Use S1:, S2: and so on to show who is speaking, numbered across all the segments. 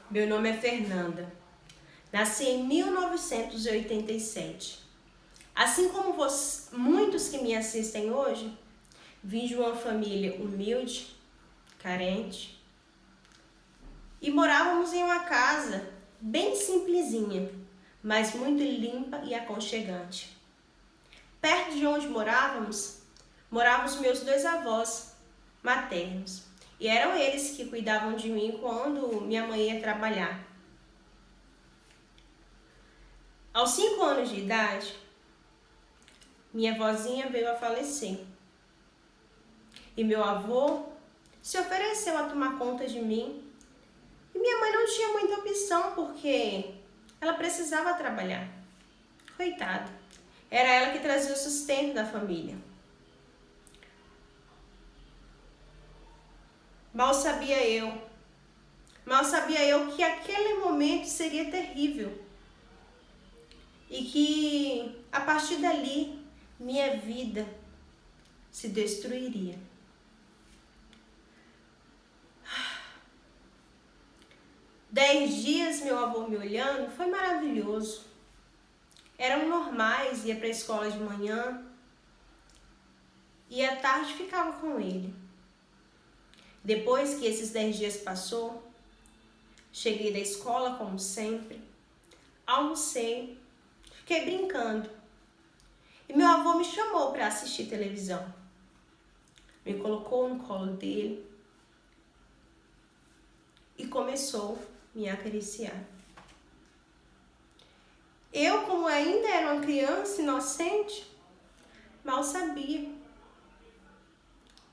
S1: Meu nome é Fernanda. Nasci em 1987. Assim como muitos que me assistem hoje, vim de uma família humilde, carente, e morávamos em uma casa bem simplesinha, mas muito limpa e aconchegante. Perto de onde moravam os meus dois avós maternos, e eram eles que cuidavam de mim quando minha mãe ia trabalhar. Aos 5 anos de idade, minha vozinha veio a falecer. E meu avô se ofereceu a tomar conta de mim. E minha mãe não tinha muita opção, porque ela precisava trabalhar. Coitada. Era ela que trazia o sustento da família. Mal sabia eu que aquele momento seria terrível. E que a partir dali minha vida se destruiria. 10 dias meu avô me olhando foi maravilhoso. Eram normais, ia para a escola de manhã e à tarde ficava com ele. Depois que esses 10 dias passou, cheguei da escola como sempre, almocei, fiquei brincando. E meu avô me chamou para assistir televisão. Me colocou no colo dele e começou a me acariciar. Eu, como ainda era uma criança inocente, mal sabia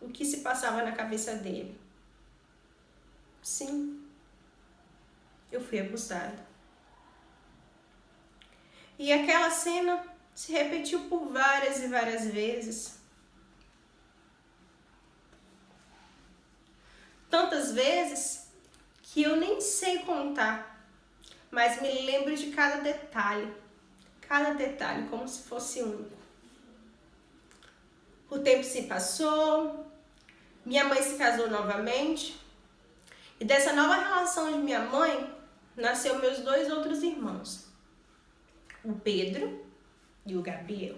S1: o que se passava na cabeça dele. Sim, eu fui abusada. E aquela cena se repetiu por várias e várias vezes. Tantas vezes que eu nem sei contar, mas me lembro de cada detalhe como se fosse único. O tempo se passou, minha mãe se casou novamente, e dessa nova relação de minha mãe, nasceu meus 2 outros irmãos, o Pedro e o Gabriel.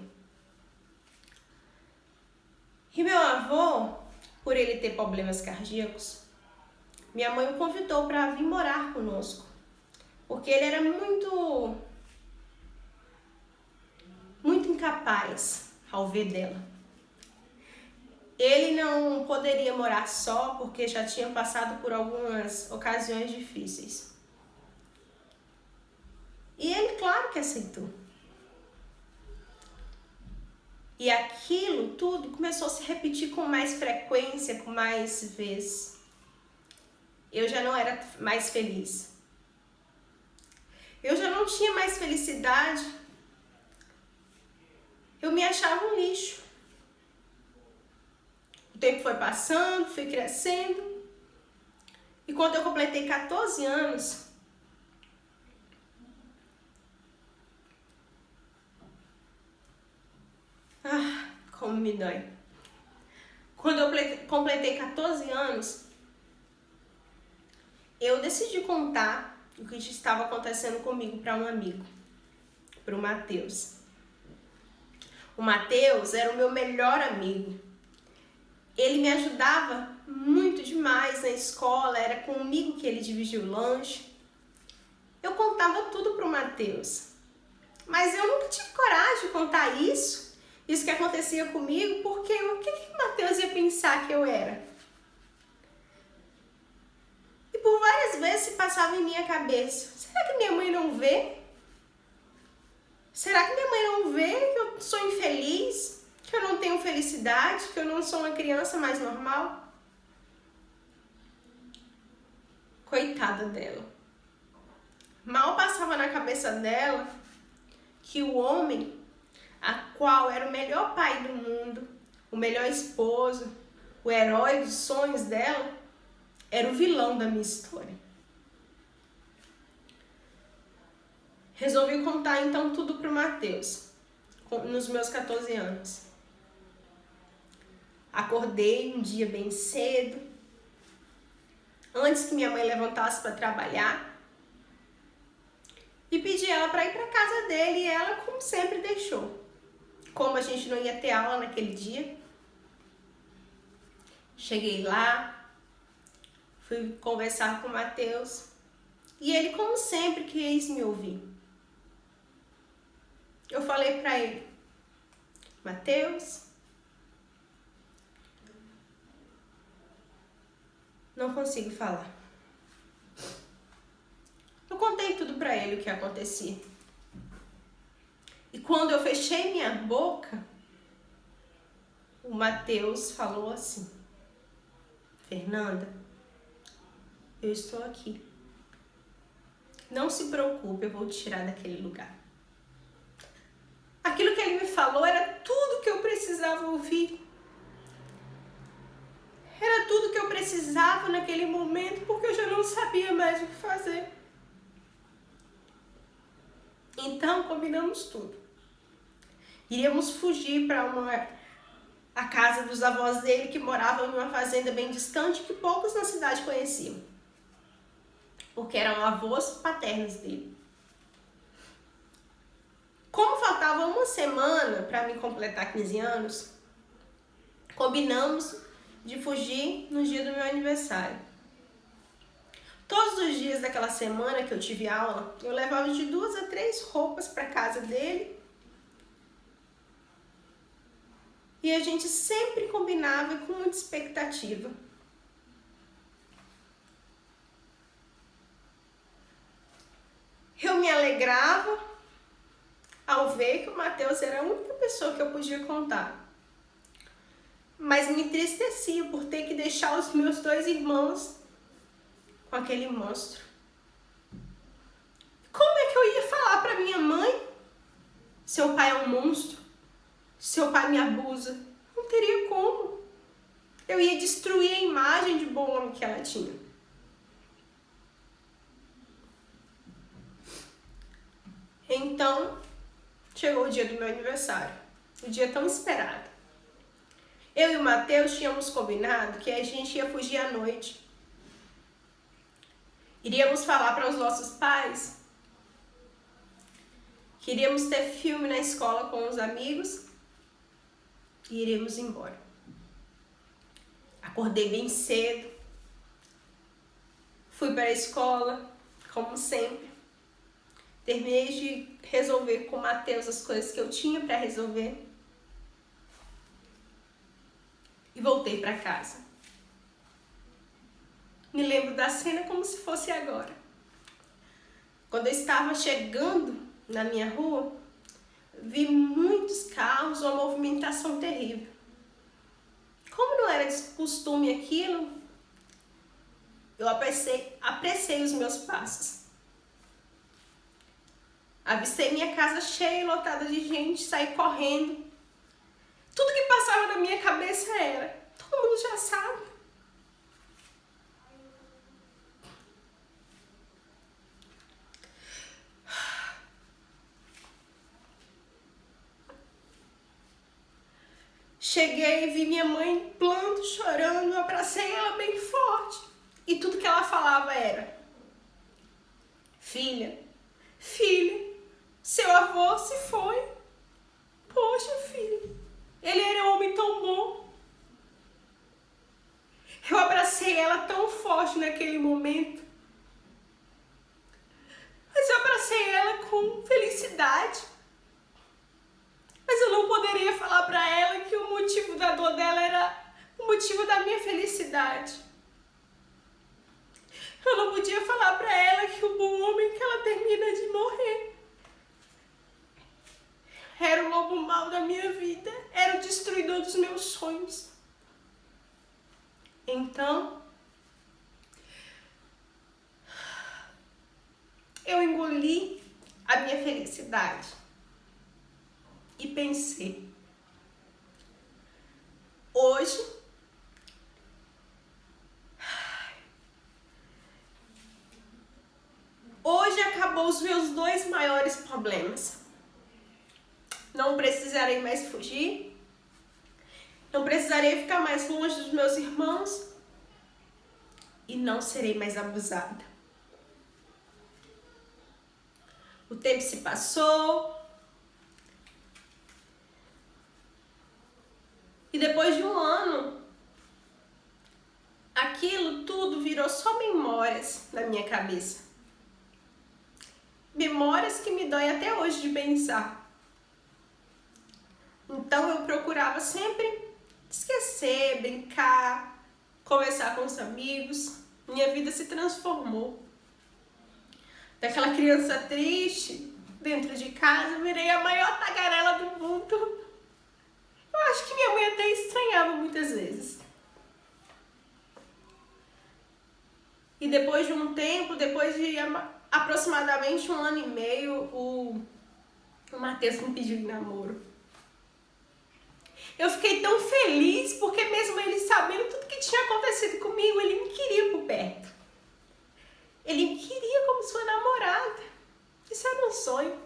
S1: E meu avô, por ele ter problemas cardíacos, minha mãe o convidou para vir morar conosco, porque ele era muito incapaz ao ver dela. Ele não poderia morar só porque já tinha passado por algumas ocasiões difíceis. E ele, claro que aceitou. E aquilo tudo começou a se repetir com mais frequência, com mais vezes. Eu já não era mais feliz. Eu já não tinha mais felicidade. Eu me achava um lixo. O tempo foi passando, fui crescendo. E quando eu completei 14 anos, como me dói. Quando eu completei 14 anos, eu decidi contar o que estava acontecendo comigo para um amigo, para o Matheus. O Matheus era o meu melhor amigo. Ele me ajudava muito demais na escola, era comigo que ele dividia o lanche. Eu contava tudo para o Matheus. Mas eu nunca tive coragem de contar isso que acontecia comigo, porque o que o Matheus ia pensar que eu era? E por várias vezes se passava em minha cabeça, será que minha mãe não vê? Será que minha mãe não vê que eu sou infeliz? Que eu não tenho felicidade? Que eu não sou uma criança mais normal? Coitada dela. Mal passava na cabeça dela que o homem, a qual era o melhor pai do mundo, o melhor esposo, o herói dos sonhos dela, era o vilão da minha história. Resolvi contar então tudo pro Matheus, nos meus 14 anos. Acordei um dia bem cedo, antes que minha mãe levantasse para trabalhar. e pedi ela para ir para casa dele e ela, como sempre, deixou. Como a gente não ia ter aula naquele dia, cheguei lá, fui conversar com o Matheus e ele, como sempre, quis me ouvir. Eu falei para ele: Matheus, não consigo falar. Eu contei tudo para ele o que acontecia. E quando eu fechei minha boca, o Matheus falou assim: Fernanda, eu estou aqui. Não se preocupe, eu vou te tirar daquele lugar. Aquilo que ele me falou era tudo que eu precisava ouvir. Era tudo que eu precisava naquele momento, porque eu já não sabia mais o que fazer. Então, combinamos tudo. Iríamos fugir para a casa dos avós dele, que moravam em uma fazenda bem distante, que poucos na cidade conheciam, porque eram avós paternos dele. Como faltava uma semana para me completar 15 anos, combinamos de fugir no dia do meu aniversário. Todos os dias daquela semana que eu tive aula, eu levava de 2 a 3 roupas para casa dele. E a gente sempre combinava com muita expectativa. Eu me alegrava ao ver que o Matheus era a única pessoa que eu podia contar. Mas me entristecia por ter que deixar os meus 2 irmãos com aquele monstro. Como é que eu ia falar para minha mãe? Seu pai é um monstro. Seu pai me abusa. Não teria como. Eu ia destruir a imagem de bom homem que ela tinha. Então, chegou o dia do meu aniversário. O dia tão esperado. Eu e o Matheus tínhamos combinado que a gente ia fugir à noite. Iríamos falar para os nossos pais que iríamos ter filme na escola com os amigos e iríamos embora. Acordei bem cedo, fui para a escola, como sempre. Terminei de resolver com o Matheus as coisas que eu tinha para resolver e voltei para casa. Me lembro da cena como se fosse agora. Quando eu estava chegando na minha rua, vi muitos carros, uma movimentação terrível. Como não era de costume aquilo, eu apressei os meus passos. Avistei minha casa cheia e lotada de gente, saí correndo. Tudo que passava na minha cabeça era: todo mundo já sabe. Cheguei e vi minha mãe em pranto, chorando, eu abracei ela bem forte. E tudo que ela falava era: filha, seu avô se foi. Poxa, filha, ele era um homem tão bom. Eu abracei ela tão forte naquele momento. Mas eu abracei ela com felicidade. Mas eu não poderia falar para ela que o motivo da dor dela era o motivo da minha felicidade. Eu não podia falar para ela que o bom homem que ela termina de morrer era o lobo mau da minha vida, era o destruidor dos meus sonhos. Então, eu engoli a minha felicidade e pensei: hoje acabou os meus 2 maiores problemas. Não precisarei mais fugir, não precisarei ficar mais longe dos meus irmãos e não serei mais abusada. O tempo se passou. E depois de um ano, aquilo tudo virou só memórias na minha cabeça. Memórias que me doem até hoje de pensar. Então eu procurava sempre esquecer, brincar, conversar com os amigos. Minha vida se transformou. Daquela criança triste, dentro de casa, virei a maior tagarela do mundo. Eu acho que minha mãe até estranhava muitas vezes. E depois de um tempo, depois de aproximadamente 1 ano e meio, o Matheus me pediu em namoro. Eu fiquei tão feliz, porque mesmo ele sabendo tudo que tinha acontecido comigo, ele me queria por perto. Ele me queria como sua namorada. Isso era um sonho.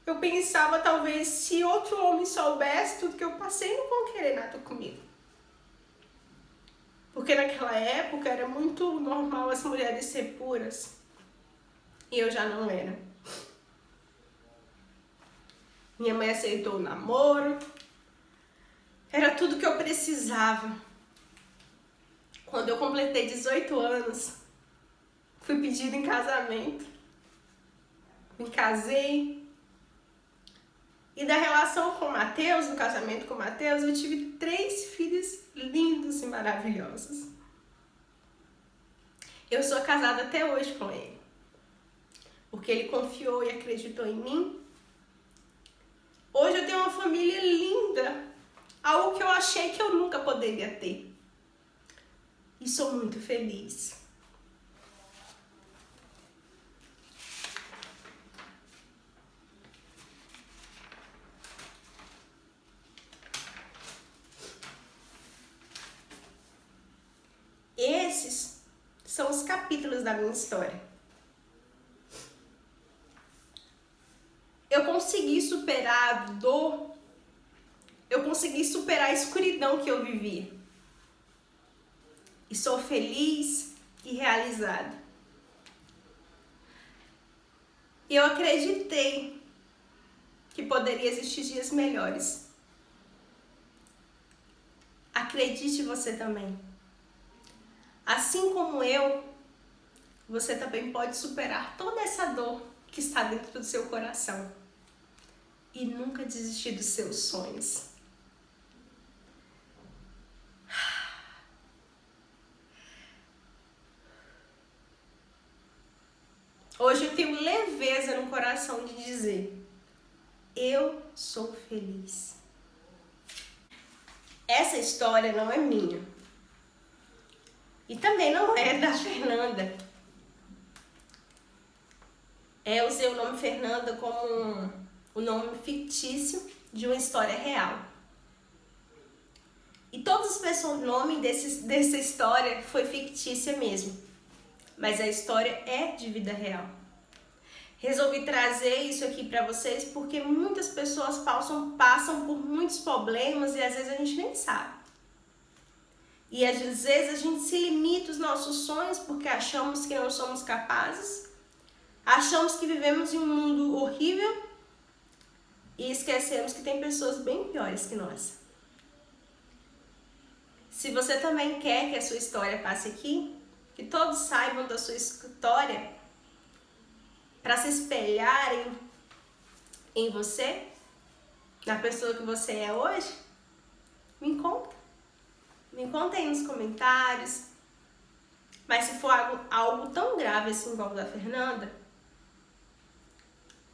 S1: Eu pensava, talvez, se outro homem soubesse tudo que eu passei, não vão querer nada comigo. Porque naquela época era muito normal as mulheres ser puras. E eu já não era. Minha mãe aceitou o namoro. Era tudo que eu precisava. Quando eu completei 18 anos, fui pedida em casamento. Me casei. E da relação com o Matheus, do casamento com o Matheus, eu tive 3 filhos lindos e maravilhosos. Eu sou casada até hoje com ele. Porque ele confiou e acreditou em mim. Hoje eu tenho uma família linda. Algo que eu achei que eu nunca poderia ter. E sou muito feliz. Esses são os capítulos da minha história. Eu consegui superar a dor, eu consegui superar a escuridão que eu vivi. E sou feliz e realizada. E eu acreditei que poderia existir dias melhores. Acredite você também. Assim como eu, você também pode superar toda essa dor que está dentro do seu coração. E nunca desistir dos seus sonhos. Hoje eu tenho leveza no coração de dizer: eu sou feliz. Essa história não é minha. E também não é da Fernanda. Eu usei o nome Fernanda como o nome fictício de uma história real. E todos os nomes dessa história foi fictícia mesmo. Mas a história é de vida real. Resolvi trazer isso aqui para vocês porque muitas pessoas passam por muitos problemas e às vezes a gente nem sabe. E às vezes a gente se limita os nossos sonhos porque achamos que não somos capazes, achamos que vivemos em um mundo horrível e esquecemos que tem pessoas bem piores que nós. Se você também quer que a sua história passe aqui, que todos saibam da sua história, para se espelharem em você, na pessoa que você é hoje, me conta. Me conta aí nos comentários. Mas se for algo tão grave assim igual o da Fernanda,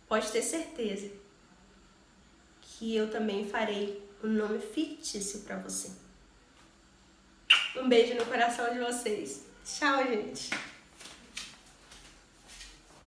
S1: pode ter certeza que eu também farei um nome fictício para você. Um beijo no coração de vocês. Tchau, gente!